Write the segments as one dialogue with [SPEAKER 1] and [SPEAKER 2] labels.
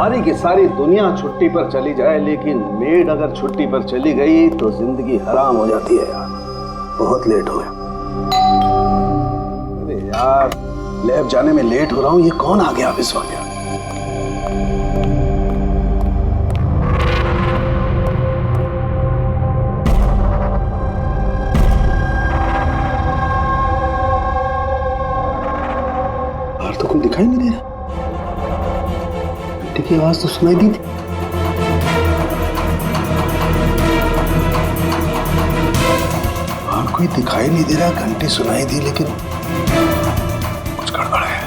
[SPEAKER 1] सारी की सारी दुनिया छुट्टी पर चली जाए, लेकिन मेड अगर छुट्टी पर चली गई तो जिंदगी हराम हो जाती है यार। बहुत लेट हो गया। अरे यार, लैब जाने में लेट हो रहा हूँ। ये कौन आ गया इस वक्त यार? बाहर तो कोई दिखाई नहीं दे रहा। की आवाज तो सुनाई दी थी। वहां कोई दिखाई नहीं दे रहा, घंटी सुनाई दी, लेकिन कुछ गड़बड़ है।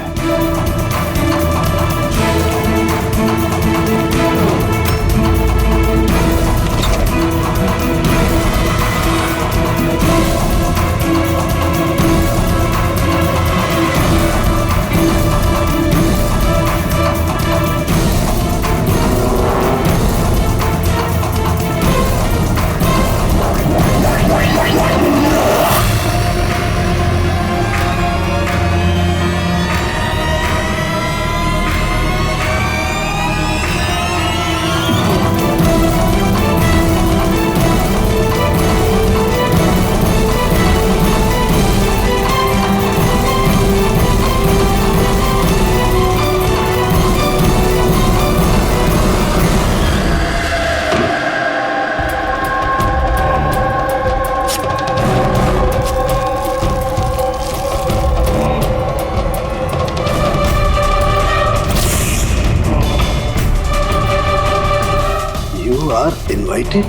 [SPEAKER 1] Invited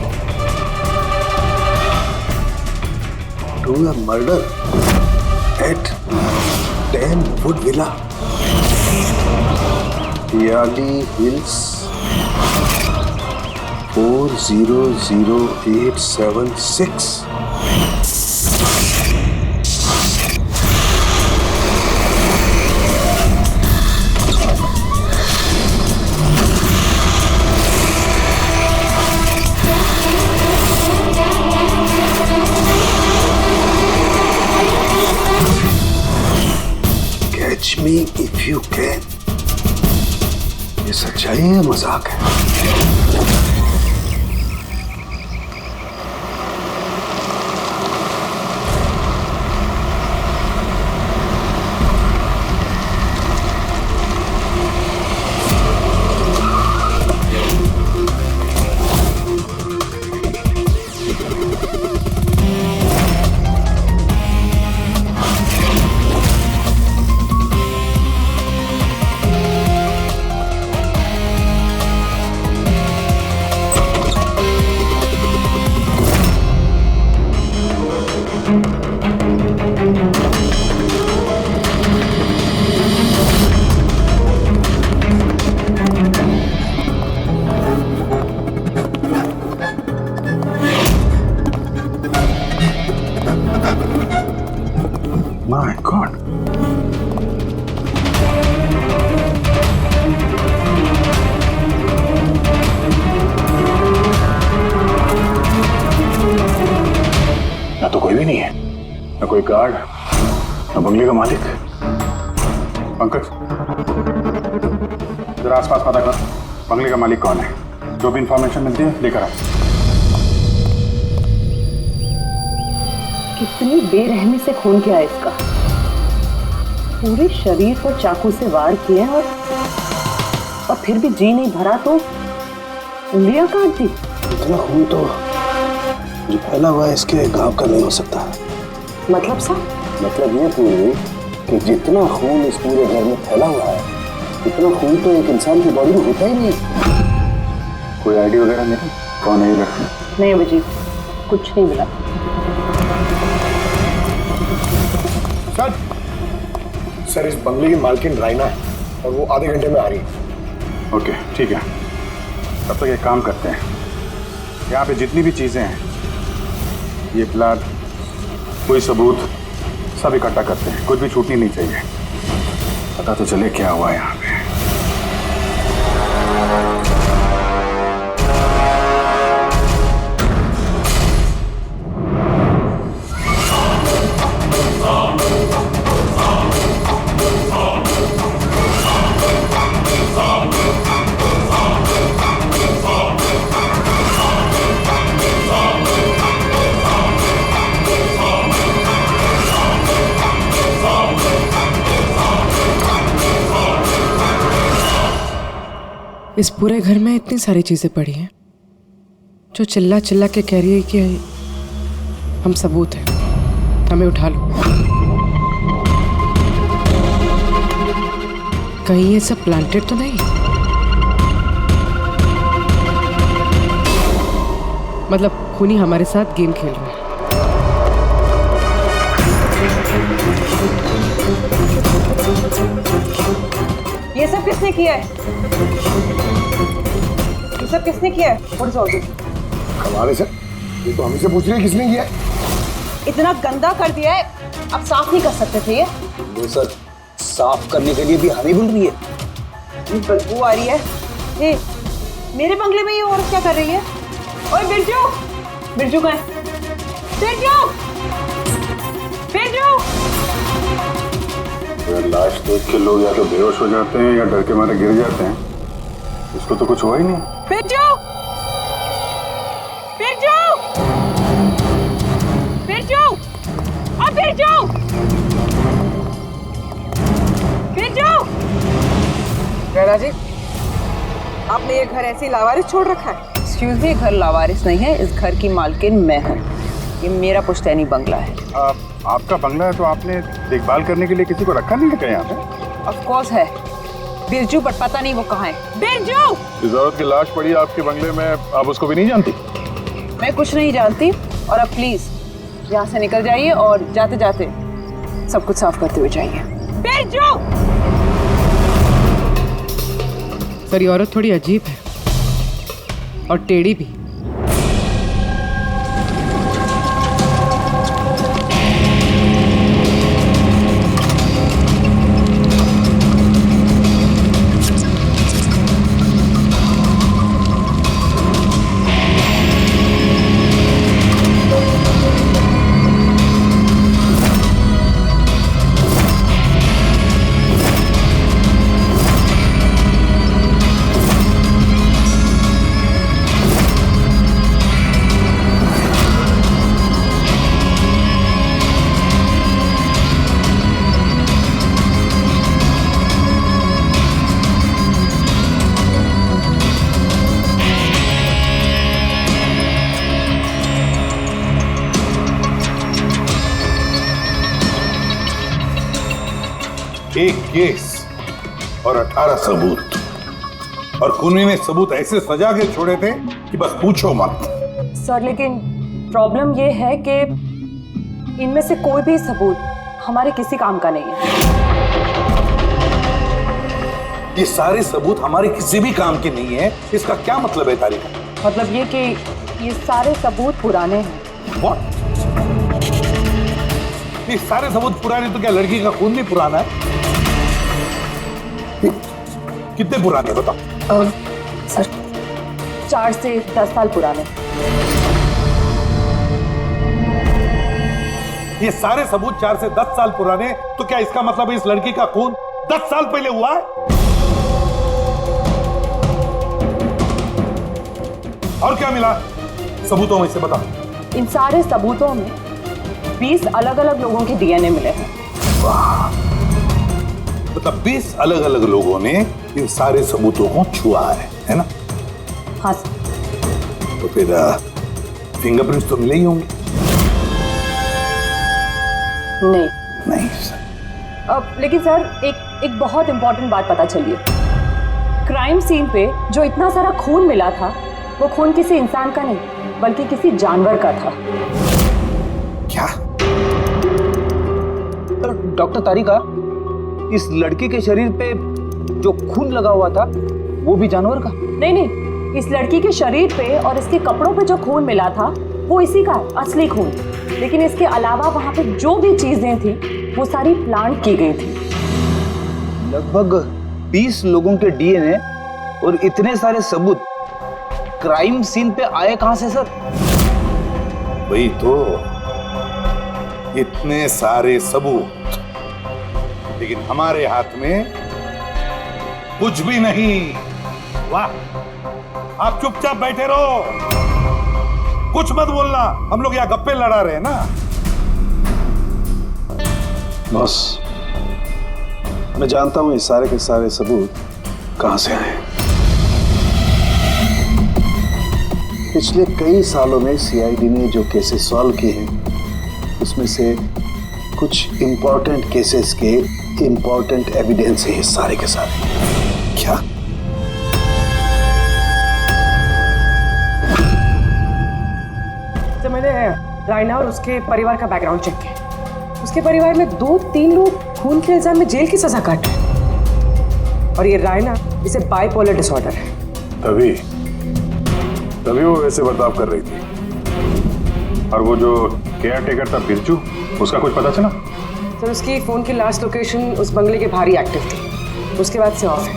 [SPEAKER 1] to a murder at 10 Wood Villa, Yali Hills, 400876. Catch me if you can. ये सच्चाई है, मजाक है? My God. ना तो कोई भी नहीं है, ना कोई गार्ड, ना बंगले का मालिक। पंकज, जरा आसपास पता कर, बंगले का मालिक कौन है? जो भी इंफॉर्मेशन मिलती है लेकर आ।
[SPEAKER 2] कितनी बेरहमी से खून किया है इसका। पूरे शरीर को चाकू से वार किए और फिर भी जी नहीं भरा तो उंगलियां काट दी।
[SPEAKER 1] इतना खून तो जो फैला हुआ है इसके घाव का नहीं हो सकता।
[SPEAKER 2] मतलब सा?
[SPEAKER 1] मतलब ये पूरी कि जितना खून इस पूरे घर में फैला हुआ है, इतना खून तो एक इंसान की बॉडी में होता ही नहीं। कोई आईडी वगैरह नहीं? कौन है ये लड़की?
[SPEAKER 2] नहीं अभिजीत, कुछ नहीं मिला।
[SPEAKER 3] सर, इस बंगले की मालकिन राइना है और वो आधे घंटे में आ रही है।
[SPEAKER 1] ओके, ठीक है। तब तक एक काम करते हैं, यहाँ पे जितनी भी चीजें हैं, ये प्लाट, कोई सबूत, सब इकट्ठा करते हैं। कुछ भी छूटनी नहीं चाहिए। पता तो चले क्या हुआ है यहाँ पे।
[SPEAKER 4] इस पूरे घर में इतनी सारी चीजें पड़ी हैं जो चिल्ला चिल्ला के कह रही है कि हम सबूत हैं, हमें उठा लो। कहीं ये सब प्लांटेड तो नहीं? मतलब खूनी हमारे साथ गेम खेल रहा है।
[SPEAKER 2] ये सब किसने किया है? ये सब किसने किया है? What is all this?
[SPEAKER 3] हमारे से ये तो हमसे पूछ रही है किसने किया है।
[SPEAKER 2] इतना गंदा कर दिया है, अब साफ नहीं कर सकते थे ये?
[SPEAKER 5] वो सर साफ करने के लिए भी हमें बुल रही है।
[SPEAKER 2] बदबू आ रही है। ए, मेरे बंगले में ये औरत क्या कर रही है? ओए बिरजू, बिरजू कहाँ है? बिरजू, बिरजू।
[SPEAKER 1] लाश देख के लोग या तो बेहोश हो जाते हैं या डर के मारे गिर जाते हैं। इसको तो कुछ हुआ ही नहीं।
[SPEAKER 2] बिरजू, बिरजू, बिरजू, अब बिरजू, बिरजू। दादाजी, आपने ये घर ऐसे ही लावारिस छोड़ रखा है? एक्सक्यूज मी, घर लावारिस नहीं है, इस घर की मालकिन मैं हूँ। ये मेरा पुश्तैनी बंगला है।
[SPEAKER 1] आपका बंगला है तो आपने देखभाल करने के लिए किसी को रखा नहीं है क्या यहाँ पे?
[SPEAKER 2] ऑफ कोर्स है बिरजू, बट पता नहीं वो कहाँ है। बिरजू!
[SPEAKER 1] इस औरत की लाश पड़ी है आपके बंगले में, आप उसको भी नहीं जानती?
[SPEAKER 2] मैं कुछ नहीं जानती, और अब प्लीज यहाँ से निकल जाइए और जाते जाते सब कुछ साफ करते हुए जाइए। बिरजू!
[SPEAKER 4] सर ये औरत थोड़ी अजीब है और टेढ़ी भी।
[SPEAKER 6] एक केस और 18 सबूत, और खूनी ने सबूत ऐसे सजा के छोड़े थे कि बस पूछो मत।
[SPEAKER 2] सर लेकिन प्रॉब्लम ये है कि इनमें से कोई भी सबूत हमारे किसी काम का नहीं है।
[SPEAKER 6] ये सारे सबूत हमारे किसी भी काम के नहीं है, इसका क्या मतलब है तारिका?
[SPEAKER 2] मतलब ये कि ये सारे सबूत पुराने हैं।
[SPEAKER 6] What? ये सारे सबूत पुराने तो क्या लड़की का खून भी पुराना है? कितने पुराने बताओ?
[SPEAKER 2] सर 4 से 10 साल पुराने।
[SPEAKER 6] ये सारे सबूत 4 से 10 साल पुराने, तो क्या इसका मतलब इस लड़की का खून 10 साल पहले हुआ है? और क्या मिला सबूतों में से बताओ?
[SPEAKER 2] इन सारे सबूतों में 20 अलग अलग लोगों के डीएनए मिले हैं।
[SPEAKER 6] मतलब 20 अलग अलग लोगों ने इन सारे सबूतों को छुआ है ना?
[SPEAKER 2] हाँ सर।
[SPEAKER 6] तो फिर फिंगरप्रिंट्स तो मिले ही होंगे।
[SPEAKER 2] नहीं
[SPEAKER 6] नहीं सर।
[SPEAKER 2] अब लेकिन सर एक बहुत इंपॉर्टेंट बात पता चली है। क्राइम सीन पे जो इतना सारा खून मिला था, वो खून किसी इंसान का नहीं बल्कि किसी जानवर का था।
[SPEAKER 6] क्या?
[SPEAKER 5] डॉक्टर तारिका, इस लड़की के शरीर पे जो खून लगा हुआ था वो भी जानवर का?
[SPEAKER 2] नहीं, इस लड़की के शरीर पे और इसके कपड़ों पे जो खून मिला था वो इसी का असली खून। लेकिन इसके अलावा वहां पे जो भी चीजें थी वो सारी प्लांट की गई थी।
[SPEAKER 5] लगभग 20 लोगों के डीएनए और इतने सारे सबूत क्राइम सीन पे आए कहां से सर?
[SPEAKER 6] वही तो, इतने सारे सबूत, लेकिन हमारे हाथ में कुछ भी नहीं। वाह, आप चुपचाप बैठे रहो, कुछ मत बोलना, हम लोग यहाँ गप्पे लड़ा रहे हैं ना।
[SPEAKER 7] बॉस, मैं जानता हूं ये सारे के सारे सबूत कहां से आए।
[SPEAKER 3] पिछले कई सालों में सीआईडी ने जो केसेस सॉल्व किए हैं उसमें से कुछ इंपॉर्टेंट केसेस के इंपॉर्टेंट एविडेंस है, सारे के सारे। क्या?
[SPEAKER 4] तो मैंने रायना और उसके परिवार का बैकग्राउंड चेक किया। उसके परिवार में 2-3 लोग खून के इल्जाम में जेल की सजा काट रहे हैं। और ये रायना, इसे बाइपोलर डिसऑर्डर है।
[SPEAKER 1] तभी वो वैसे बर्ताव कर रही थी। और वो जो केयर टेकर था बिरजू, उसका कुछ पता चला?
[SPEAKER 4] सर, उसकी फोन की लास्ट लोकेशन उस बंगले के बाहर ही एक्टिव थी, उसके बाद से ऑफ है।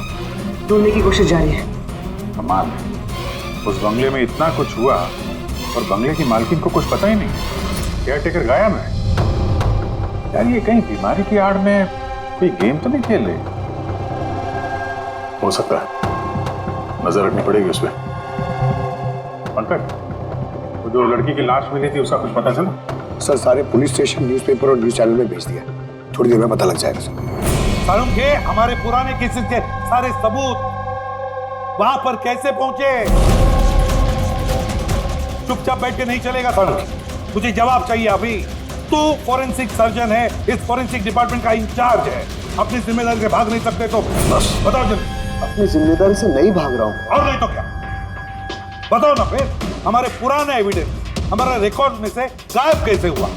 [SPEAKER 4] ढूंढने की कोशिश जारी है।
[SPEAKER 1] कमाल है, उस बंगले में इतना कुछ हुआ और बंगले की मालकिन को कुछ पता ही नहीं। केयर टेकर गायब है। यार ये कहीं बीमारी की आड़ में कोई गेम तो नहीं खेल रहे? हो सकता है, नजर रखनी पड़ेगी उस पर। पंकज, वो जो लड़की की लाश मिली थी उसका कुछ पता चला?
[SPEAKER 3] सर सारे पुलिस स्टेशन, न्यूज़पेपर और न्यूज़ चैनल में भेज दिया, थोड़ी देर में पता लग जाएगा सर।
[SPEAKER 6] सारुण के हमारे पुराने केसेस के सारे सबूत वहां पर कैसे पहुंचे? चुपचाप बैठ के नहीं चलेगा सारुण, मुझे जवाब चाहिए अभी। तू फॉरेंसिक सर्जन है, इस फॉरेंसिक डिपार्टमेंट का इंचार्ज है, अपनी जिम्मेदारी से भाग नहीं सकते तो बस बताओ जल्दी।
[SPEAKER 3] अपनी जिम्मेदारी से नहीं भाग रहा हूँ।
[SPEAKER 6] और नहीं तो क्या? बताओ ना फिर, हमारे पुराने एविडेंस, हमारा रिकॉर्ड में से गायब कैसे हुआ?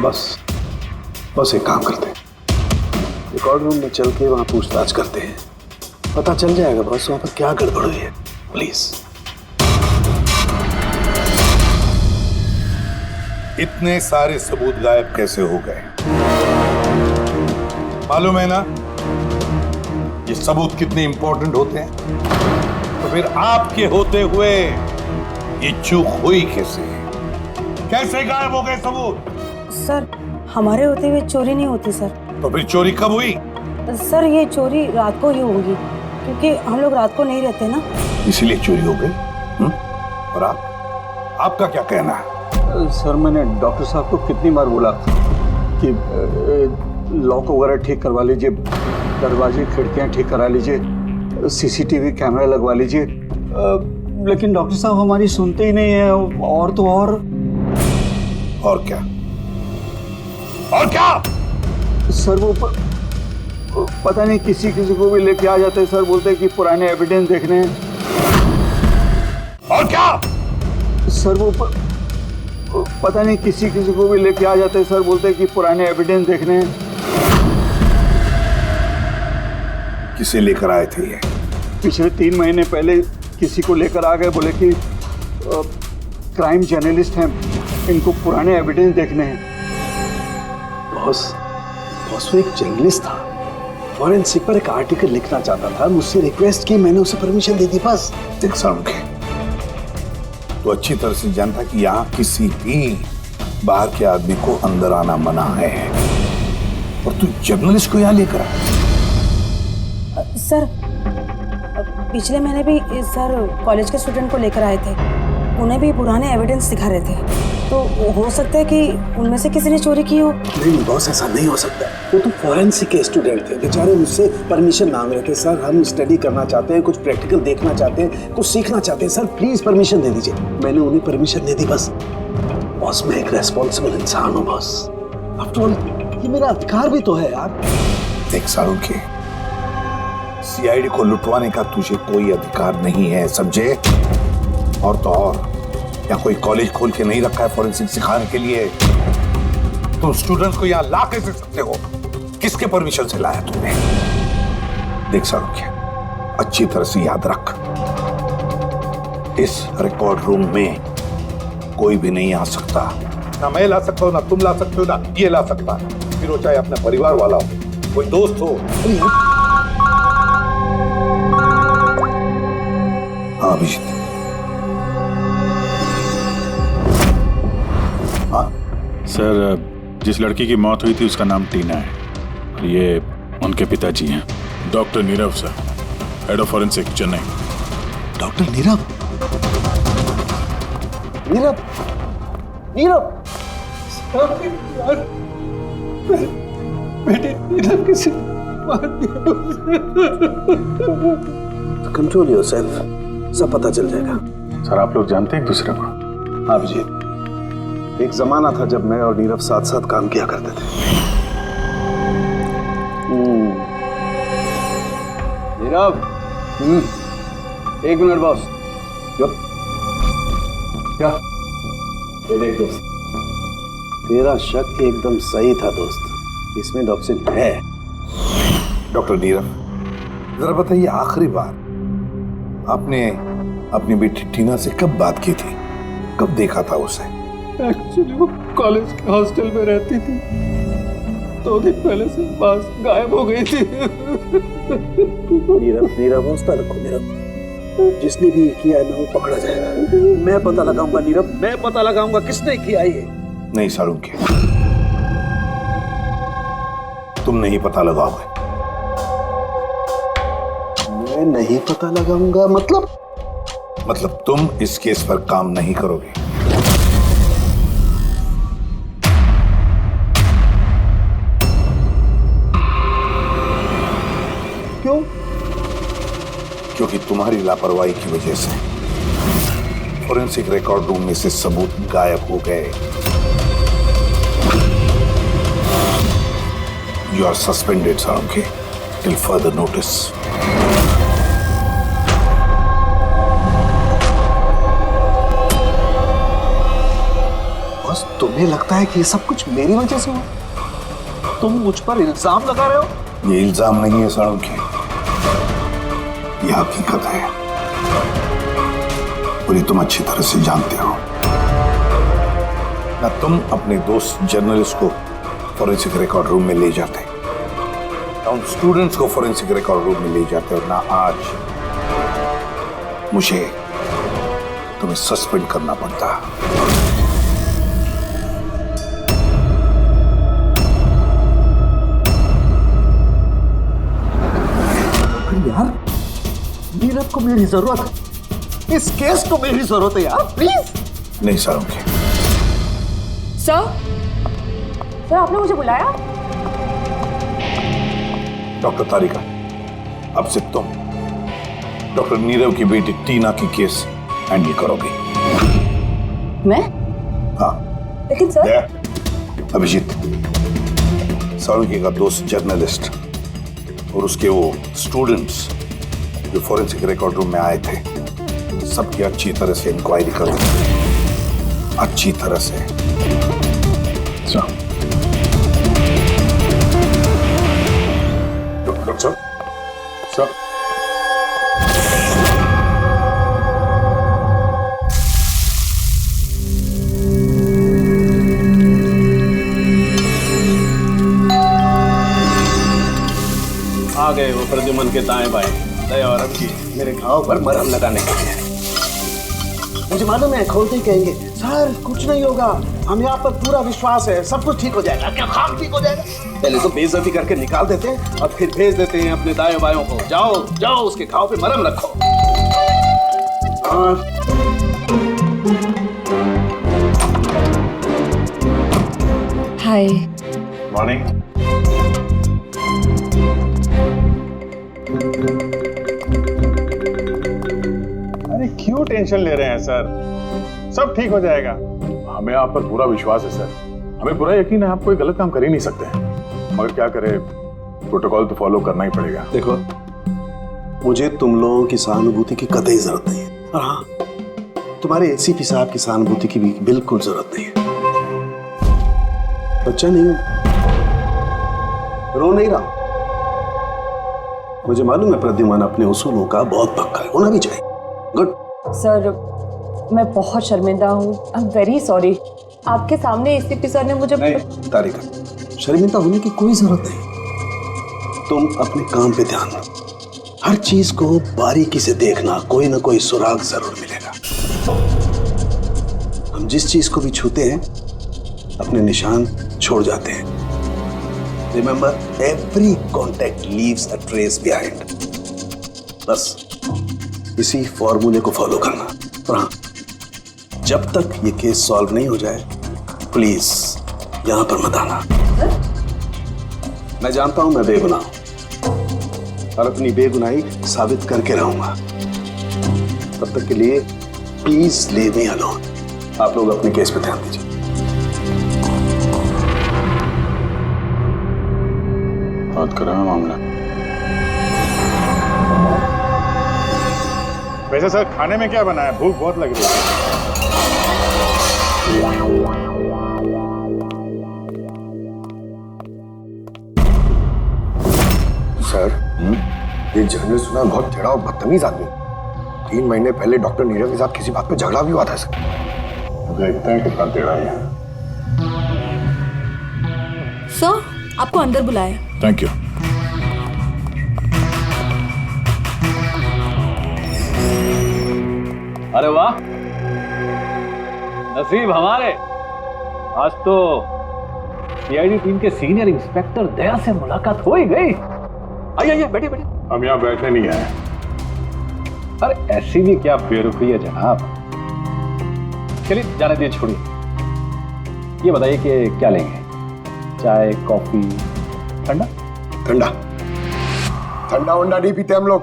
[SPEAKER 3] बस एक काम करते हैं, रिकॉर्ड रूम में चल के वहां पूछताछ करते हैं, पता चल जाएगा बस वहां पर क्या गड़बड़ हुई है। प्लीज।
[SPEAKER 6] इतने सारे सबूत गायब कैसे हो गए? मालूम है ना ये सबूत कितने इंपॉर्टेंट होते हैं? तो फिर आपके होते हुए ये चूक हुई कैसे? कैसे गायब हो गए सबूत?
[SPEAKER 7] सर, हमारे होते हुए चोरी नहीं होती सर।
[SPEAKER 6] तो फिर चोरी कब हुई?
[SPEAKER 7] सर, ये चोरी रात को ही होगी, क्योंकि हम लोग रात को नहीं रहते ना।
[SPEAKER 6] इसीलिए चोरी हो गई? और आपका क्या कहना है?
[SPEAKER 5] सर, मैंने डॉक्टर साहब को कितनी बार बोला कि लॉक वगैरह ठीक करवा लीजिए, दरवाजे खिड़कियां ठीक करा लीजिए, सीसीटीवी कैमरा लगवा लीजिए, लेकिन डॉक्टर साहब हमारी सुनते ही नहीं है। और तो और
[SPEAKER 6] क्या? और क्या?
[SPEAKER 5] सर वो पता नहीं किसी को भी लेके आ जाते हैं सर, बोलते हैं कि पुराने एविडेंस देखने हैं।
[SPEAKER 6] और क्या?
[SPEAKER 5] सर वो पता नहीं किसी को भी लेके आ जाते हैं सर, बोलते हैं कि पुराने एविडेंस देखने हैं।
[SPEAKER 6] किसे लेकर आए थे ये?
[SPEAKER 5] पिछले 3 महीने पहले किसी को लेकर आ गए, बोले कि क्राइम जर्नलिस्ट हैं, इनको पुराने एविडेंस देखने हैं।
[SPEAKER 3] बॉस वो एक जर्नलिस्ट था, फॉरेंसिक पर एक आर्टिकल लिखना चाहता था, मुझसे रिक्वेस्ट की, मैंने उसे परमिशन दे दी बस।
[SPEAKER 6] देख सारुण के, तो अच्छी तरह से जानता कि यहाँ किसी भी बाहर के आदमी को अंदर आना मना है, और तू जर्नलिस्ट को यहाँ लेकर आया।
[SPEAKER 7] सर, पिछले महीने भी सर कॉलेज के स्टूडेंट को लेकर आए थे, उन्हें भी पुराने एविडेंस दिखा रहे थे, तो हो सकता है कि उनमें से किसी ने चोरी की हो।
[SPEAKER 3] नहीं बॉस, ऐसा नहीं हो सकता। वो तो फॉरेंसिक के स्टूडेंट थे, बेचारे मुझसे परमिशन मांग रहे थे, सर हम स्टडी करना चाहते हैं, कुछ प्रैक्टिकल देखना चाहते हैं, कुछ सीखना चाहते हैं, सर प्लीज परमिशन दे दीजिए। मैंने उन्हें परमिशन दे दी बस। बॉस मैं एक रेस्पॉन्सिबल इंसान हूँ बॉस, आफ्टर ऑल ये मेरा अधिकार भी तो है यार।
[SPEAKER 6] देख सारुण के, सीआईडी को लुटवाने का तुझे कोई अधिकार नहीं है, समझे? और तो और यहाँ कोई कॉलेज खोल के नहीं रखा है फॉरेंसिक सिखाने के लिए। तुम स्टूडेंट्स को यहाँ ला कैसे सकते हो? किसके परमिशन से लाया तुमने? देख सारुण के, अच्छी तरह से याद रख, इस रिकॉर्ड रूम में कोई भी नहीं आ सकता। ना मैं ला सकता हूँ, ना तुम ला सकते हो, ना ये ला सकता। फिर वो चाहे अपने परिवार वाला हो, कोई दोस्त हो। हाँ अभिजीत।
[SPEAKER 1] सर, जिस लड़की की मौत हुई थी उसका नाम टीना है, और ये उनके पिताजी हैं, doctor Nirav sir, head of forensic Chennai.
[SPEAKER 3] Doctor Nirav? Nirav Nirav बेटे, नीरव किसी मार दिया। कंट्रोल योरसेल्फ, सब पता चल जाएगा।
[SPEAKER 1] सर आप लोग जानते हैं एक दूसरे को?
[SPEAKER 3] हाँ अभिजीत, एक जमाना था जब मैं और नीरव साथ साथ काम किया करते थे।
[SPEAKER 5] नीरव, एक मिनट बॉस। क्या?
[SPEAKER 3] ये देख दोस्त, तेरा शक एकदम सही था दोस्त, इसमें टॉक्सिन है।
[SPEAKER 6] डॉक्टर नीरव, जरा बताइए आखिरी बार आपने अपनी बेटी टीना से कब बात की थी, कब देखा था उसे?
[SPEAKER 5] एक्चुअली वो कॉलेज के हॉस्टल में रहती थी, 2 दिन पहले से बस गायब हो गई थी।
[SPEAKER 3] नीरव हौसला रखो नीरव, जिसने भी किया है ना वो पकड़ा जाएगा। मैं पता लगाऊंगा नीरव, मैं पता लगाऊंगा किसने किया ये।
[SPEAKER 6] नहीं साळुंखे, तुम नहीं पता लगाओगे।
[SPEAKER 3] मैं नहीं पता लगाऊंगा
[SPEAKER 6] मतलब तुम इस केस पर काम नहीं करोगे।
[SPEAKER 3] क्यों?
[SPEAKER 6] क्योंकि तुम्हारी लापरवाही की वजह से फोरेंसिक रिकॉर्ड रूम में से सबूत गायब हो गए। You are suspended Salunkhe till further notice.
[SPEAKER 3] बस तुम्हें लगता है कि ये सब कुछ मेरी वजह से हुआ? तुम मुझ पर इल्जाम लगा रहे हो?
[SPEAKER 6] ये इल्जाम नहीं है साळुंखे, ये हकीकत है और ये तुम अच्छी तरह से जानते हो ना। तुम अपने दोस्त जर्नलिस्ट को फोरेंसिक रिकॉर्ड रूम में ले जाते, ना उन स्टूडेंट्स को फोरेंसिक रिकॉर्ड रूम में ले जाते, और ना आज मुझे तुम्हें सस्पेंड करना पड़ता।
[SPEAKER 3] यार नीरव को मेरी जरूरत है, इस केस को मेरी जरूरत है यार, प्लीज।
[SPEAKER 6] नहीं साळुंखे,
[SPEAKER 4] सर आपने मुझे बुलाया?
[SPEAKER 6] डॉक्टर तारिका, अब से तुम डॉक्टर नीरव की बेटी टीना की केस हैंडल करोगी।
[SPEAKER 7] मैं?
[SPEAKER 6] हाँ।
[SPEAKER 7] लेकिन सर
[SPEAKER 6] अभिजीत, साळुंखे का दोस्त जर्नलिस्ट और उसके वो स्टूडेंट्स जो फोरेंसिक रिकॉर्ड रूम में आए थे, सबकी अच्छी तरह से इंक्वायरी करो, अच्छी तरह से।
[SPEAKER 1] डॉक्टर सर,
[SPEAKER 3] आ गए वो प्रद्युमन के दाएं बाएं दया और अब जी मेरे घाव पर मरहम लगाने के लिए। मुझे मालूम है खोलते ही कहेंगे सर कुछ नहीं होगा, हम यहाँ पर पूरा विश्वास है, सब कुछ ठीक हो जाएगा। क्या काम ठीक हो जाएगा? पहले तो बेइज्जती करके निकाल देते हैं और फिर भेज देते हैं अपने दाएं बायों को, जाओ जाओ उसके घाव पे मरहम रखो।
[SPEAKER 7] हाय।
[SPEAKER 1] मॉर्निंग। अरे क्यों टेंशन ले रहे हैं सर, सब ठीक हो जाएगा। हमें आप पर पूरा विश्वास है सर, हमें पूरा यकीन है आप कोई गलत काम कर ही नहीं सकते, मगर क्या करें, प्रोटोकॉल तो फॉलो करना ही पड़ेगा।
[SPEAKER 3] देखो मुझे तुम लोगों की सहानुभूति की कतई जरूरत नहीं है, और हाँ तुम्हारे एसीपी साहब की सहानुभूति की भी बिल्कुल जरूरत नहीं है। बच्चा नहीं हूं, रो नहीं रहा। मुझे मालूम है प्रद्युमन अपने उसूलों का बहुत पक्का है, होना भी चाहिए। गुड।
[SPEAKER 4] सर मैं बहुत शर्मिंदा हूँ, आई एम वेरी सॉरी। आपके सामने एसीपी सर ने मुझे
[SPEAKER 3] नहीं तारिका, शर्मिंदा होने की कोई जरूरत नहीं। तुम अपने काम पे ध्यान दो, हर चीज को बारीकी से देखना, कोई ना कोई सुराग जरूर मिलेगा। हम जिस चीज को भी छूते हैं अपने निशान छोड़ जाते हैं। Remember, every contact leaves a trace behind. बस इसी फॉर्मूले को फॉलो करना। और हाँ, जब तक ये केस सॉल्व नहीं हो जाए प्लीज यहां पर मत आना। मैं जानता हूं मैं बेगुनाह हूं और अपनी बेगुनाही साबित करके रहूंगा। तब तक के लिए प्लीज लीव मी अलोन। आप लोग अपने केस पे ध्यान दीजिए।
[SPEAKER 1] बात कर रहे हैं मामला। वैसे सर खाने में क्या बना है? भूख बहुत लग रही है।
[SPEAKER 8] सर, ये जर्नल सुना बहुत टेढ़ा और बदतमीज आदमी। 3 महीने पहले डॉक्टर नीरव के साथ किसी बात पे झगड़ा भी हुआ था सर।
[SPEAKER 1] देखते हैं कितना टेढ़ा है।
[SPEAKER 7] सर, आपको अंदर बुलाया।
[SPEAKER 1] Thank you.
[SPEAKER 9] अरे वाह, नसीब हमारे, आज तो सीआईडी टीम के सीनियर इंस्पेक्टर दया से मुलाकात हो ही गई। आइए आइए, बैठिए बैठिए।
[SPEAKER 1] हम यहाँ बैठने नहीं आए।
[SPEAKER 9] अरे ऐसी भी क्या बेरुखी है जनाब। चलिए जाने दीजिए, छोड़िए। ये बताइए कि क्या लेंगे? चाय, कॉफी, ठंडा?
[SPEAKER 8] ठंडा ठंडा वंडा नहीं पीते हम लोग।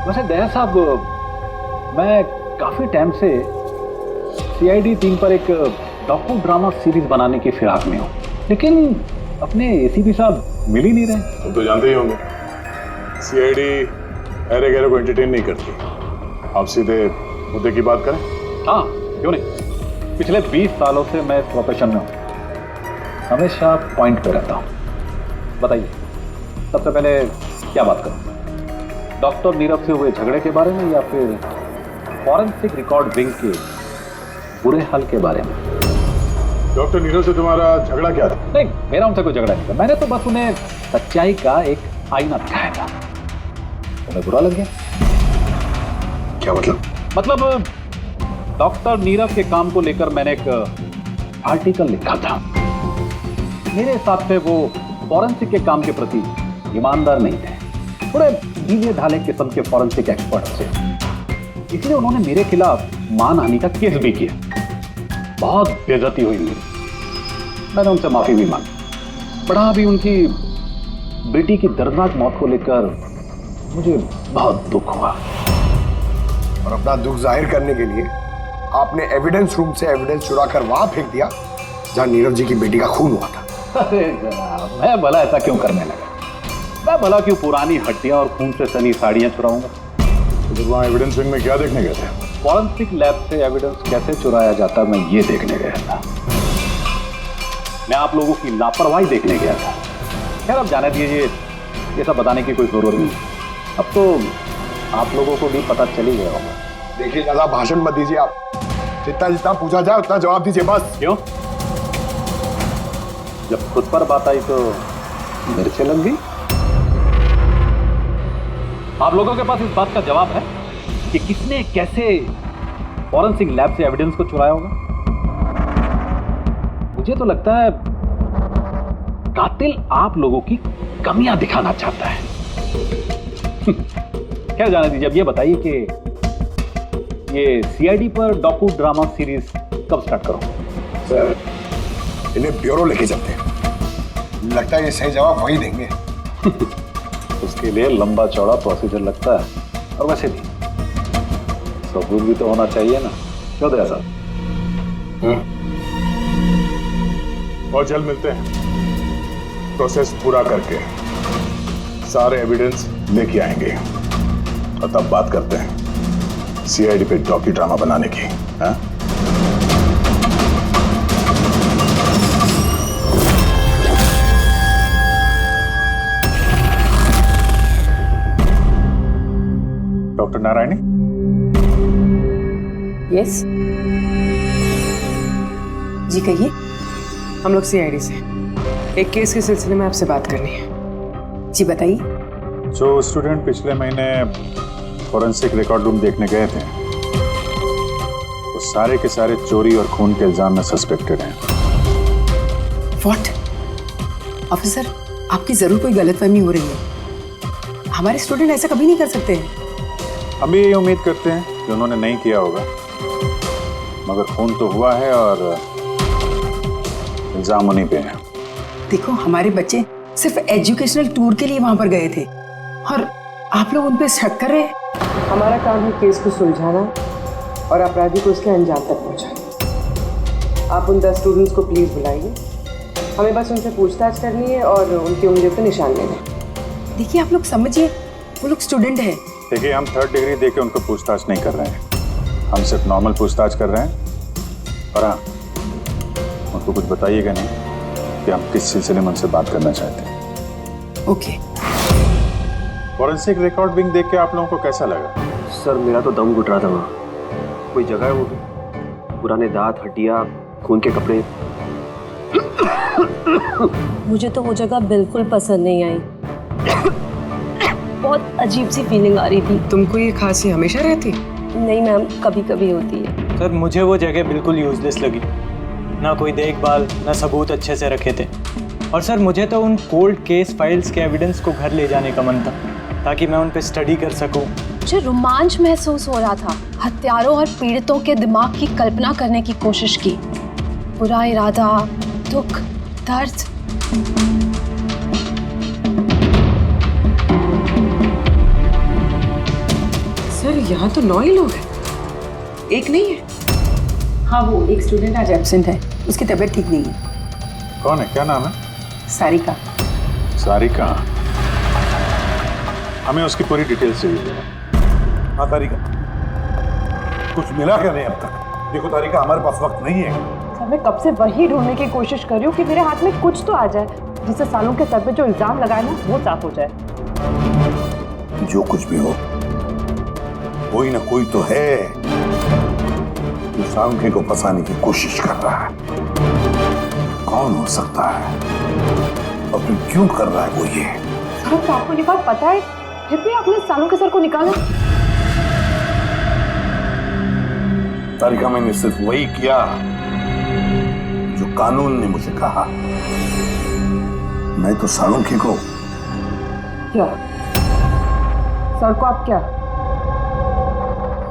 [SPEAKER 9] वैसे दया साहब, मैं काफी टाइम से सीआईडी टीम पर एक डॉक्यू ड्रामा सीरीज बनाने की फिराक में हूँ, लेकिन अपने एसीपी साहब मिल ही नहीं रहे।
[SPEAKER 1] तुम तो जानते ही होंगे, सीआईडी अरे गहरे को एंटरटेन नहीं करती। आप सीधे मुद्दे की बात करें।
[SPEAKER 9] हाँ, क्यों नहीं। पिछले 20 सालों से मैं इस प्रोफेशन में हूँ, हमेशा पॉइंट पे रहता हूँ। बताइए, सबसे पहले क्या बात करूँ? डॉक्टर नीरव से हुए झगड़े के बारे में या फिर फॉरेंसिक रिकॉर्ड विंग के बुरे हाल के बारे में?
[SPEAKER 1] डॉक्टर नीरव से तुम्हारा झगड़ा क्या था?
[SPEAKER 9] नहीं, मेरा उनसे कोई झगड़ा नहीं था। मैंने तो बस उन्हें सच्चाई का एक आईना दिखाया था। उन्हें बुरा लग गया।
[SPEAKER 8] क्या मतलब?
[SPEAKER 9] मतलब डॉक्टर नीरव के काम को लेकर मैंने एक आर्टिकल लिखा था। मेरे हिसाब से वो फॉरेंसिक के काम के प्रति ईमानदार नहीं थे, थोड़े ढीले ढाले किस्म के फॉरेंसिक एक्सपर्ट थे। इसलिए उन्होंने मेरे खिलाफ मानहानि का केस भी किया। बहुत बेइज्जती हुई मेरी। मैंने उनसे माफी भी मांगी। बड़ा भी उनकी बेटी की दर्दनाक मौत को लेकर मुझे बहुत दुख हुआ।
[SPEAKER 8] और अपना दुख जाहिर करने के लिए आपने एविडेंस रूम से एविडेंस चुरा कर वहां फेंक दिया जहां नीरव जी की बेटी का खून हुआ था।
[SPEAKER 9] अरे जनाब, मैं भला ऐसा क्यों करने लगा? मैं भला क्यों पुरानी हड्डियां और खून से सनी साड़ियां चुराऊंगा?
[SPEAKER 1] तो वहाँ एविडेंस विंग में क्या देखने गए थे?
[SPEAKER 9] फॉरेंसिक लैब से एविडेंस कैसे चुराया जाता, मैं ये देखने गया था। मैं आप लोगों की लापरवाही देखने गया था। खैर, अब जाने दीजिए, ये सब बताने की कोई जरूरत नहीं। अब तो आप लोगों को भी पता चल ही गया होगा।
[SPEAKER 8] देखिए, ज्यादा भाषण मत दीजिए आप। जितना जितना पूछा जाए उतना जवाब दीजिए बस।
[SPEAKER 9] क्यों? जब खुद पर बात आई तो मेरे से लग गई। आप लोगों के पास इस बात का जवाब है कि किसने कैसे फॉरेंसिक लैब से एविडेंस को चुराया होगा? मुझे तो लगता है कातिल आप लोगों की कमियां दिखाना चाहता है। खैर, जाने दीजिए। अब ये बताइए कि ये सीआईडी पर डॉक्यू ड्रामा सीरीज कब स्टार्ट करो?
[SPEAKER 8] सर, इन्हें ब्यूरो लेके चलते हैं। लगता है ये सही जवाब वही देंगे।
[SPEAKER 9] उसके लिए लंबा चौड़ा प्रोसीजर लगता है, और वैसे भी सबूत भी तो होना चाहिए ना। क्यों दया साहब?
[SPEAKER 1] और जल्द मिलते हैं। प्रोसेस पूरा करके सारे एविडेंस लेके आएंगे और तब बात करते हैं सीआईडी पे डॉक्यू ड्रामा बनाने की। हाँ? डॉक्टर नारायणी।
[SPEAKER 4] यस
[SPEAKER 7] जी कहिए।
[SPEAKER 4] हम लोग सीआईडी से एक केस के सिलसिले में आपसे बात करनी है।
[SPEAKER 7] जी बताइए।
[SPEAKER 1] जो स्टूडेंट पिछले महीने फॉरेंसिक रिकॉर्ड रूम देखने गए थे, वो सारे के सारे चोरी और खून के इल्जाम में सस्पेक्टेड हैं।
[SPEAKER 7] व्हाट? ऑफिसर, आपकी जरूर कोई गलतफहमी हो रही है। हमारे स्टूडेंट ऐसा कभी नहीं कर सकते हैं।
[SPEAKER 1] हम भी यही उम्मीद करते हैं कि उन्होंने नहीं किया होगा, मगर खून तो हुआ है और इल्जाम उन्हीं पे है।
[SPEAKER 7] देखो, हमारे बच्चे सिर्फ एजुकेशनल टूर के लिए वहां पर गए थे और आप लोग उन पे शक कर रहे हैं।
[SPEAKER 4] हमारा काम है केस को सुलझाना और अपराधी को उसके अंजाम तक पहुंचाएं। आप उन 10 स्टूडेंट्स को प्लीज बुलाइए, हमें बस उनसे पूछताछ करनी है और उनकी उंगलियों पर निशान लेने हैं।
[SPEAKER 7] देखिए आप लोग समझिए, वो लोग स्टूडेंट हैं।
[SPEAKER 1] देखिए हम 3rd डिग्री देके उनको पूछताछ नहीं कर रहे हैं, हम सिर्फ नॉर्मल पूछताछ कर रहे हैं। और हाँ, उनको कुछ बताइएगा नहीं कि हम किस सिलसिले में उनसे बात करना चाहते हैं।
[SPEAKER 7] ओके।
[SPEAKER 1] फॉरेंसिक रिकॉर्डिंग देख के आप लोगों को कैसा लगा?
[SPEAKER 10] सर मेरा तो दम घुट रहा था वहाँ। कोई जगह है वो भी, पुराने दांत, हड्डियाँ, खून के कपड़े।
[SPEAKER 11] मुझे तो वो जगह बिल्कुल पसंद नहीं आई। बहुत अजीब सी फीलिंग आ रही थी।
[SPEAKER 4] तुमको ये खांसी हमेशा रहती?
[SPEAKER 11] नहीं मैम, कभी कभी होती है।
[SPEAKER 12] सर मुझे वो जगह बिल्कुल यूजलेस लगी, ना कोई देखभाल ना सबूत अच्छे से रखे थे। और सर मुझे तो उन कोल्ड केस फाइल्स के एविडेंस को घर ले जाने का मन था ताकि मैं उन पे स्टडी कर सकूं।
[SPEAKER 11] मुझे रोमांच महसूस हो रहा था। हत्यारों और पीड़ितों के दिमाग की कल्पना करने की कोशिश की। बुरा इरादा, दुख, दर्द।
[SPEAKER 4] सर यहाँ तो 9 ही लोग हैं, एक नहीं है।
[SPEAKER 2] हाँ, वो एक स्टूडेंट आज एब्सेंट है, उसकी तबीयत ठीक नहीं है।
[SPEAKER 1] कौन है, क्या नाम है?
[SPEAKER 2] सारिका।
[SPEAKER 1] सारिका, हमें उसकी पूरी डिटेल्स चाहिए।
[SPEAKER 6] हाँ तारिका, कुछ मिला क्या नहीं अब तक? देखो तारिका, हमारे पास वक्त नहीं है।
[SPEAKER 4] सर मैं कब से वही ढूंढने की कोशिश कर रही हूँ कि मेरे हाथ में कुछ तो आ जाए जिससे सालों के सर पे जो इल्जाम लगाए ना वो साफ हो जाए।
[SPEAKER 6] जो कुछ भी हो, कोई ना कोई तो है जो सांखे को फंसाने की कोशिश कर रहा है। कौन हो सकता है और फिर क्यों कर रहा है वो ये?
[SPEAKER 4] सर तो आपको ये बात पता है, फिर भी आपने सालों के सर को निकाला।
[SPEAKER 6] तारिका, मैंने सिर्फ वही किया जो कानून ने मुझे कहा। मैं तो सालुंखे को
[SPEAKER 4] क्या? सर को आप क्या?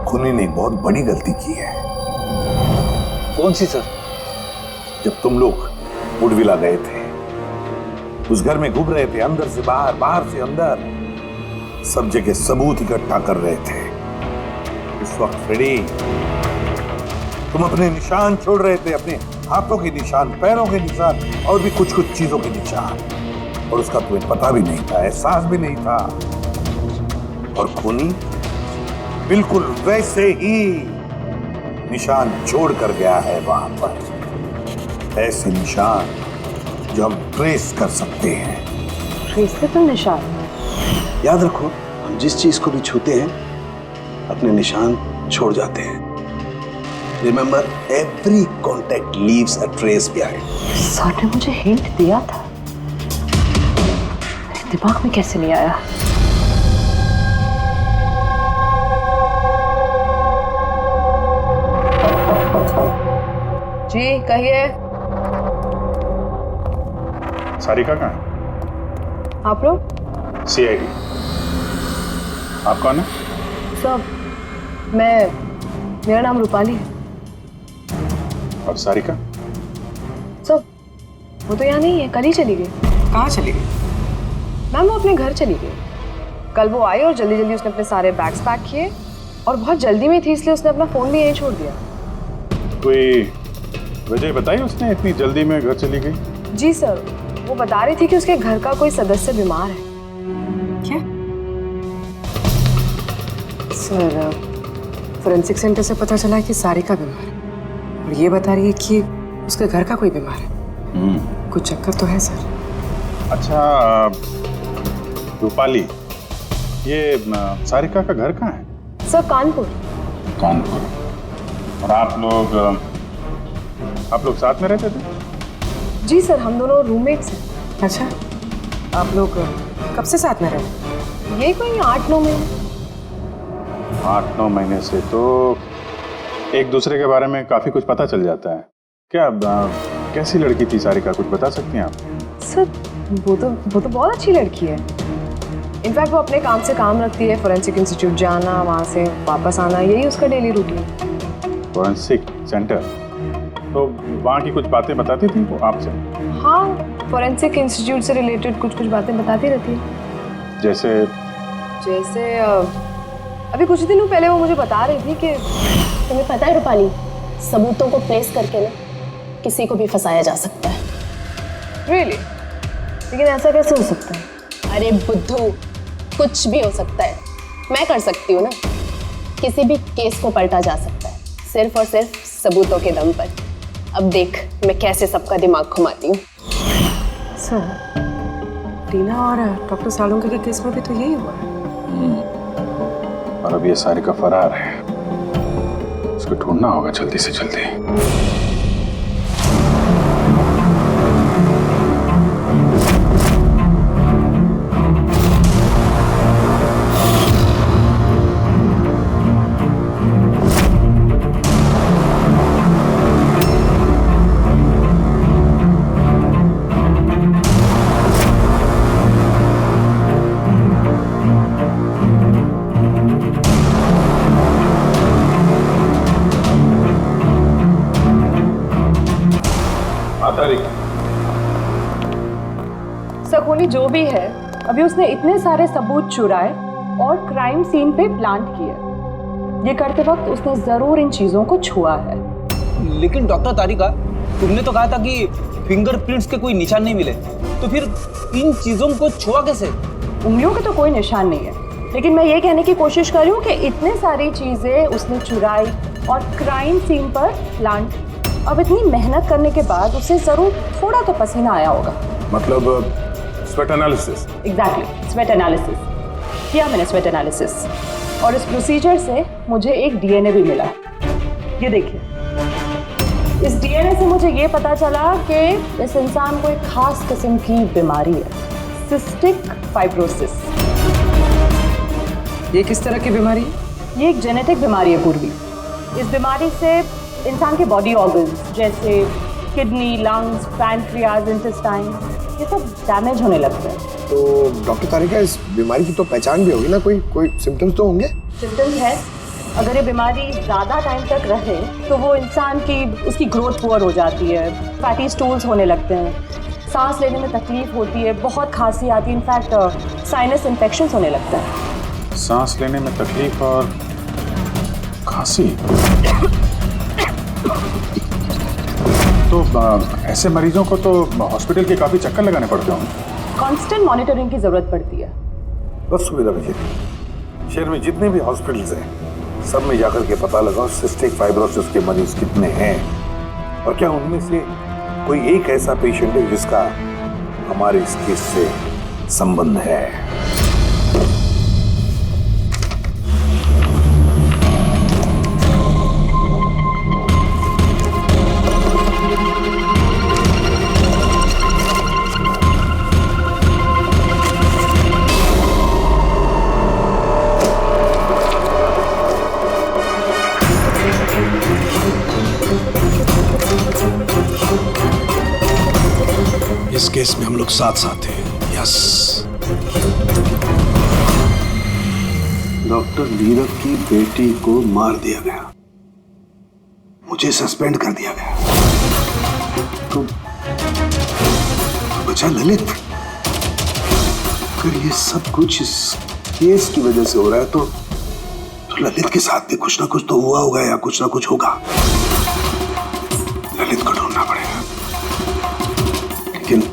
[SPEAKER 6] खूनी ने एक बहुत बड़ी गलती की है।
[SPEAKER 12] कौन सी सर?
[SPEAKER 6] जब तुम लोग वुडविला गए थे, उस घर में घूम रहे थे, अंदर से बाहर, बाहर से अंदर, सब जगह सबूत इकट्ठा कर रहे थे। उस वक्त फ्रेडी, तुम अपने निशान छोड़ रहे थे, अपने हाथों के निशान, पैरों के निशान और भी कुछ कुछ चीजों के निशान, और उसका तुम्हें पता भी नहीं था, एहसास भी नहीं था। और खूनी बिल्कुल वैसे ही निशान छोड़ कर गया है वहां पर। ऐसे निशान जो हम ट्रेस कर सकते हैं।
[SPEAKER 4] ट्रेस से तो निशान?
[SPEAKER 3] याद रखो, हम जिस चीज को भी छूते हैं अपने निशान छोड़ जाते हैं। Remember, every contact leaves a trace behind.
[SPEAKER 4] Sir ने मुझे हिंट दिया था, मेरे दिमाग में कैसे नहीं आया?
[SPEAKER 2] जी कहिए।
[SPEAKER 1] सारिका कहाँ है?
[SPEAKER 2] आप लोग?
[SPEAKER 1] CID। आप कौन है?
[SPEAKER 2] सब, मेरा नाम रूपाली है।
[SPEAKER 1] और सारिका?
[SPEAKER 2] सब, वो तो यहाँ नहीं है, कल ही चली गई।
[SPEAKER 4] कहाँ चली गई?
[SPEAKER 2] मैम वो अपने घर चली गई। कल वो आई और जल्दी जल्दी उसने अपने सारे बैग्स पैक किए और बहुत जल्दी में थी, इसलिए उसने अपना फोन भी यहीं छोड़ दिया।
[SPEAKER 1] कोई वजह बताई उसने इतनी जल्दी में घर चली गई?
[SPEAKER 2] जी सर, वो बता रही थी कि उसके घर का कोई सदस्य बीमार है।
[SPEAKER 4] क्या? सर फोरेंसिक सेंटर से पता चला है कि सारिका बीमार है और ये बता रही है कि उसके घर का कोई बीमार है। कुछ चक्कर तो है सर।
[SPEAKER 1] अच्छा रूपाली, ये सारिका का घर कहाँ है?
[SPEAKER 2] सर कानपुर।
[SPEAKER 1] कानपुर। और आप लोग साथ में रहते थे?
[SPEAKER 2] जी सर, हम दोनों रूममेट्स हैं।
[SPEAKER 4] अच्छा, आप लोग कब से साथ में रहे?
[SPEAKER 2] ये कोई 8-9 महीने।
[SPEAKER 1] 8-9 महीने से तो एक दूसरे के बारे में काफी कुछ पता चल जाता है। क्या कैसी लड़की थी सारिका, कुछ बता सकती हैं आप?
[SPEAKER 2] सर वो तो बहुत अच्छी लड़की है। इनफैक्ट वो अपने काम से काम रखती है, फोरेंसिक इंस्टीट्यूट जाना, वहाँ से वापस आना, यही उसका डेली रूटीन।
[SPEAKER 1] फोरेंसिक सेंटर, तो वहाँ की कुछ बातें बताती थी वो आपसे?
[SPEAKER 2] हाँ, फोरेंसिक इंस्टीट्यूट से रिलेटेड कुछ बातें बताती रहती है।
[SPEAKER 1] जैसे
[SPEAKER 2] अभी कुछ दिनों पहले वो मुझे बता रही थी कि
[SPEAKER 11] तुम्हें पता है रूपाली, सबूतों को प्लेस करके ना किसी को भी फंसाया जा सकता है।
[SPEAKER 2] रियली? लेकिन ऐसा कैसे हो सकता है?
[SPEAKER 11] अरे बुद्धू, कुछ भी हो सकता है। मैं कर सकती हूँ ना, किसी भी केस को पलटा जा सकता है सिर्फ और सिर्फ सबूतों के दम पर। अब देख मैं कैसे सबका दिमाग घुमाती हूँ।
[SPEAKER 4] सर, टीना और डॉक्टर सालुंके के केस में भी तो यही हुआ है।
[SPEAKER 1] और अब ये सारिका फरार है, उसको ढूंढना होगा जल्दी से जल्दी।
[SPEAKER 2] सकोनी जो भी है, अभी उसने इतने सारे सबूत चुराए और क्राइम सीन पे प्लांट किए। ये करते वक्त उसने जरूर इन चीजों को छुआ है।
[SPEAKER 13] लेकिन डॉक्टर तारिका, तुमने तो कहा था कि फिंगरप्रिंट्स के कोई निशान नहीं मिले, तो फिर इन चीजों को छुआ कैसे?
[SPEAKER 2] उंगलियों के तो कोई निशान नहीं है, लेकिन मैं ये कहने की कोशिश कर रही हूँ कि इतने सारी चीजें उसने चुराई और क्राइम सीन पर प्लांट की। अब इतनी मेहनत करने के बाद उसे जरूर थोड़ा तो पसीना आया होगा।
[SPEAKER 1] मतलब sweat analysis?
[SPEAKER 2] Exactly, sweat analysis किया मैंने, स्वेट एनालिसिस। और इस प्रोसीजर से मुझे एक डीएनए भी मिला। ये देखिए, इस डीएनए से मुझे ये पता चला कि इस इंसान को एक खास किस्म की बीमारी है, सिस्टिक फाइब्रोसिस।
[SPEAKER 4] ये किस तरह की बीमारी है?
[SPEAKER 2] ये एक जेनेटिक बीमारी है पूर्वी। इस बीमारी से इंसान के बॉडी ऑर्गन्स जैसे किडनी, लंग्स, पैनक्रियाज, इंटेस्टाइन, ये सब डैमेज होने लगते हैं।
[SPEAKER 8] तो डॉक्टर तारिका, इस बीमारी की तो पहचान भी होगी ना? कोई सिम्टम्स तो होंगे?
[SPEAKER 2] सिम्टम्स है। अगर ये बीमारी ज़्यादा टाइम तक रहे तो वो इंसान की उसकी ग्रोथ पुअर हो जाती है, फैटी स्टूल्स होने लगते हैं, सांस लेने में तकलीफ होती है, बहुत खांसी आती है, इनफैक्ट साइनस इन्फेक्शंस होने लगता है।
[SPEAKER 1] सांस लेने में तकलीफ और खांसी? तो ऐसे मरीजों को तो हॉस्पिटल के काफी चक्कर लगाने पड़ते होंगे।
[SPEAKER 2] कांस्टेंट मॉनिटरिंग की जरूरत पड़ती है।
[SPEAKER 6] बस सुविधा मुझे, शहर में जितने भी हॉस्पिटल्स हैं सब में जाकर के पता लगाओ सिस्टिक फाइब्रोसिस के मरीज कितने हैं और क्या उनमें से कोई एक ऐसा पेशेंट है जिसका हमारे इस केस से संबंध है।
[SPEAKER 3] इस केस में हम लोग साथ साथ हैं। यस। डॉक्टर नीरव की बेटी को मार दिया गया, मुझे सस्पेंड कर दिया गया, तो बचा ललित। अगर ये सब कुछ इस केस की वजह से हो रहा है तो ललित के साथ भी कुछ ना कुछ तो हुआ होगा या कुछ ना कुछ होगा। ललित को ढूंढना पड़ेगा। लेकिन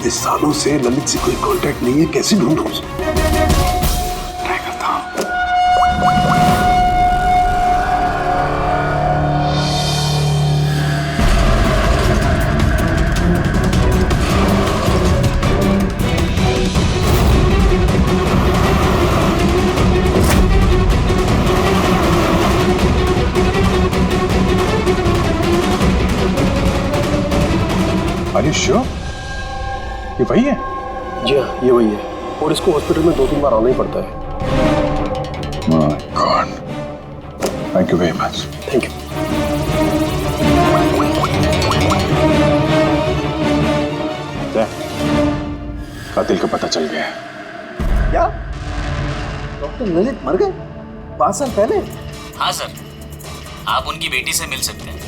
[SPEAKER 3] इस सालों से ललित से कोई कांटेक्ट नहीं है, कैसे ढूंढूं उसे? ट्राई करता हूं।
[SPEAKER 1] Are you sure? ये वही है?
[SPEAKER 3] जी हाँ, ये वही है। और इसको हॉस्पिटल में 2-3 बार आना ही पड़ता है।
[SPEAKER 1] My God. Thank you very much.
[SPEAKER 3] Thank you.
[SPEAKER 1] कातिल का पता चल गया।
[SPEAKER 3] क्या? डॉक्टर ललित मर गए 5 साल पहले?
[SPEAKER 13] हाँ सर, आप उनकी बेटी से मिल सकते हैं।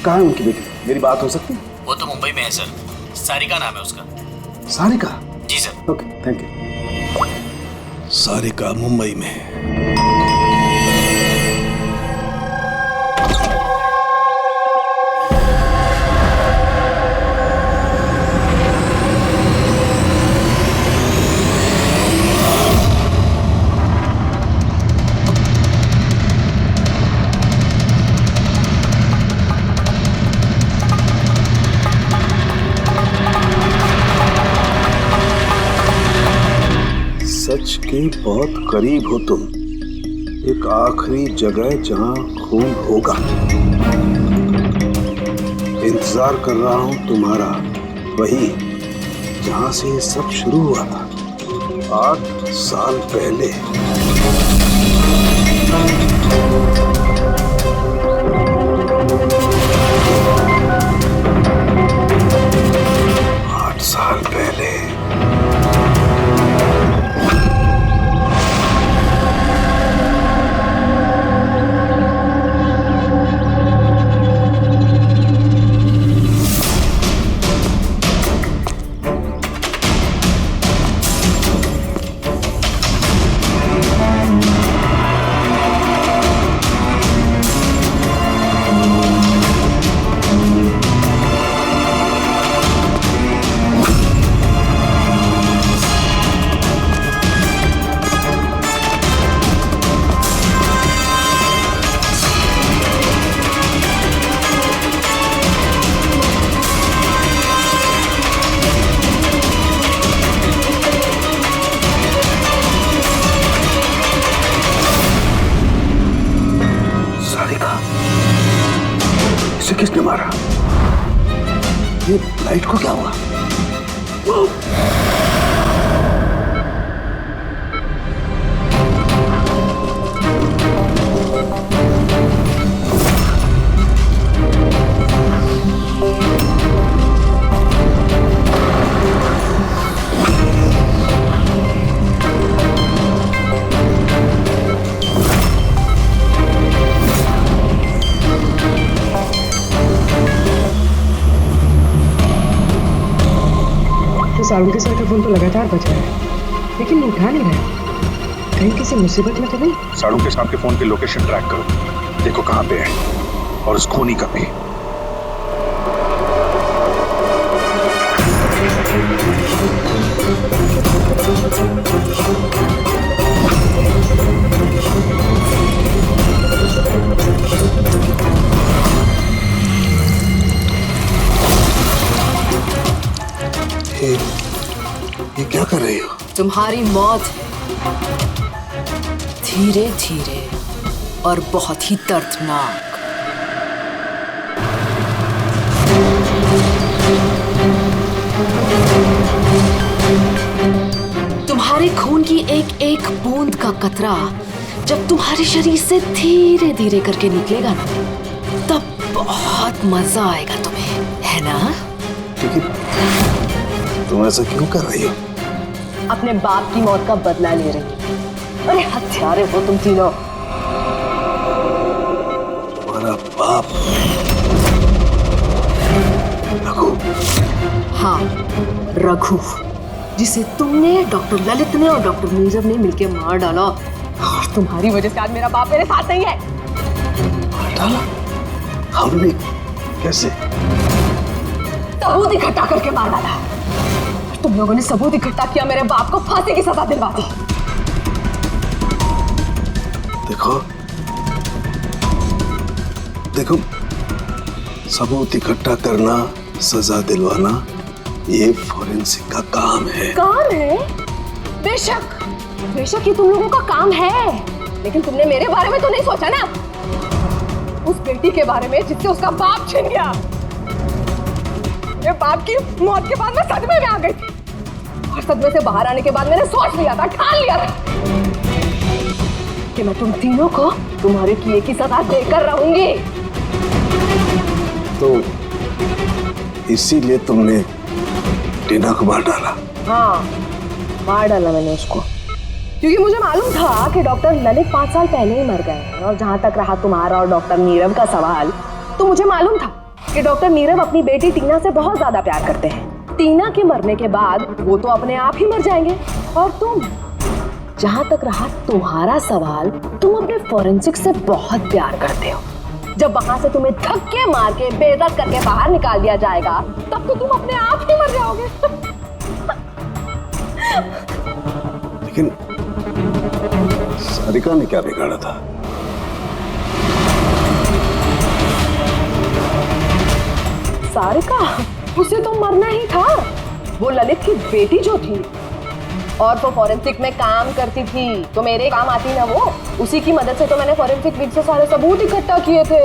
[SPEAKER 3] कहाँ है उनकी बेटी? मेरी बात हो सकती है?
[SPEAKER 13] वो तो मुंबई में है सर, सारिका नाम है उसका।
[SPEAKER 3] सारिका?
[SPEAKER 13] जी sir.
[SPEAKER 3] Okay, thank you. Sarika Mumbai में। सच के बहुत करीब हो तुम। एक आखिरी जगह जहां खून होगा। इंतजार कर रहा हूं तुम्हारा, वही जहां से ये सब शुरू हुआ था 8 साल पहले। साल पहले। इसे किसने मारा? ये लाइट को क्या हुआ?
[SPEAKER 4] सारुण के सर का फोन तो लगातार बज रहा है, लेकिन वो उठा नहीं रहा। कहीं किसी मुसीबत में तो नहीं?
[SPEAKER 1] सारुण के साहब के फोन की लोकेशन ट्रैक करो, देखो कहाँ पे है और उस खूनी का भी। ये क्या कर रही हो?
[SPEAKER 14] तुम्हारी मौत धीरे धीरे और बहुत ही दर्दनाक। तुम्हारे खून की एक एक बूंद का कतरा जब तुम्हारे शरीर से धीरे धीरे करके निकलेगा ना, तब बहुत मजा आएगा तुम्हें, है ना?
[SPEAKER 3] तुम ऐसा क्यों कर रही हो?
[SPEAKER 14] अपने बाप की मौत का बदला ले रही। अरे हत्यारे हो तुम तीनों।
[SPEAKER 3] तुम्हारा बाप रघु?
[SPEAKER 14] हाँ, रघु, जिसे तुमने, डॉक्टर ललित ने और डॉक्टर नीरव ने मिलकर मार डाला। और तुम्हारी वजह से आज मेरा बाप मेरे साथ नहीं है।
[SPEAKER 3] मार डाला? हमने? कैसे?
[SPEAKER 14] सबूत इकट्ठा करके मार डाला। तुम लोगों ने सबूत इकट्ठा किया, मेरे बाप को फांसी की सजा दिलवा दी।
[SPEAKER 3] देखो, सबूत इकट्ठा करना, सजा दिलवाना, ये फॉरेंसिक का काम है।
[SPEAKER 11] काम है? बेशक ये तुम लोगों का काम है, लेकिन तुमने मेरे बारे में तो नहीं सोचा ना, उस बेटी के बारे में जिससे उसका बाप छिन गया। मेरे बाप की मौत के बाद मैं सदमे में आ गई थी, और सदमे से बाहर आने के बाद मैंने सोच लिया था, ठान लिया था कि मैं तुम तीनों को तुम्हारे किए की सजा देकर रहूंगी।
[SPEAKER 3] तो इसीलिए तुमने टीना को मार डाला?
[SPEAKER 11] हाँ, मार डाला मैंने उसको, क्योंकि मुझे मालूम था कि डॉक्टर ललित 5 साल पहले ही मर गए। और जहां तक रहा तुम्हारा और डॉक्टर नीरव का सवाल, तो मुझे मालूम था कि डॉक्टर नीरव अपनी बेटी टीना से बहुत ज्यादा प्यार करते हैं। टीना के मरने के बाद वो तो अपने आप ही मर जाएंगे। और तुम, जहां तक रहा तुम्हारा सवाल, तुम अपने फॉरेंसिक से बहुत प्यार करते हो। जब वहां से तुम्हें धक्के मार के बेइज्जत करके बाहर निकाल दिया जाएगा, तब तो तुम अपने आप ही मर जाओगे।
[SPEAKER 3] लेकिन सारिका ने क्या बिगाड़ा था?
[SPEAKER 11] सारिका, उसे तो मरना ही था। वो ललित की बेटी जो थी, और वो फॉरेंसिक में काम करती थी तो मेरे काम आती ना वो। उसी की मदद से तो मैंने फॉरेंसिक विंग से सारे सबूत इकट्ठा किए थे।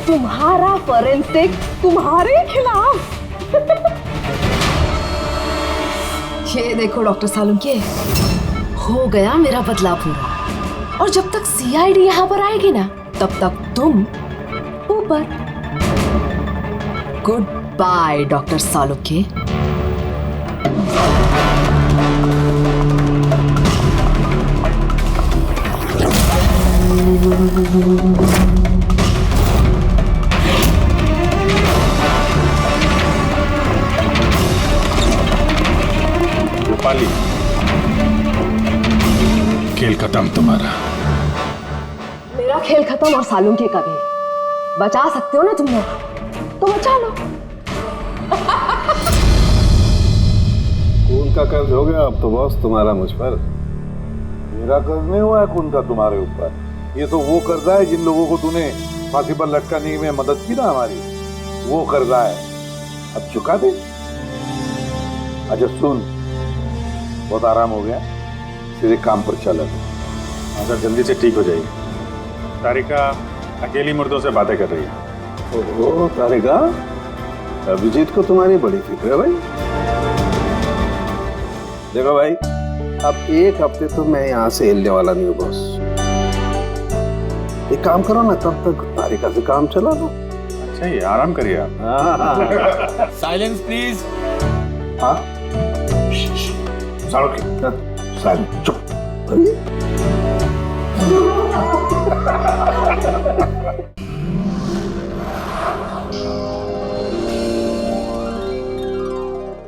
[SPEAKER 11] तुम्हारा फॉरेंसिक तुम्हारे खिलाफ।
[SPEAKER 14] ये देखो डॉक्टर सालुंके, हो गया मेरा बदला पूरा। और जब तक सीआईडी यहाँ पर आएगी ना, तब तक तुम ऊपर। Good by doctor Salunke.
[SPEAKER 1] Rupali, खेल खत्म तुम्हारा।
[SPEAKER 11] मेरा खेल खत्म और सालुंके का भी। बचा सकते हो ना तुम लोग, तो बचा लो।
[SPEAKER 6] खून का कर्ज हो गया अब तो बॉस तुम्हारा मुझ पर। मेरा कर्ज नहीं हुआ है खून का तुम्हारे ऊपर। ये तो वो कर्जा है जिन लोगों को तूने फांसी पर लटकाने में मदद की ना हमारी, वो कर्जा है। अब चुका दे। अच्छा सुन, बहुत आराम हो गया, सीधे काम पर चल।
[SPEAKER 1] अच्छा जल्दी से ठीक हो जाएगी। तारिका अकेली मुर्दों से बातें कर रही है।
[SPEAKER 3] ओहो तारिका, अभिजीत को तुम्हारी बड़ी फिक्र है भाई। देखो भाई, अब एक हफ्ते तो मैं यहाँ से हिलने वाला नहीं हूँ बॉस। एक काम करो ना, तब तक तारिका से काम चला लो।
[SPEAKER 1] अच्छा ये आराम करिए आप।
[SPEAKER 13] Silence please.
[SPEAKER 3] हाँ
[SPEAKER 6] सालों की साइलेंस, चुप।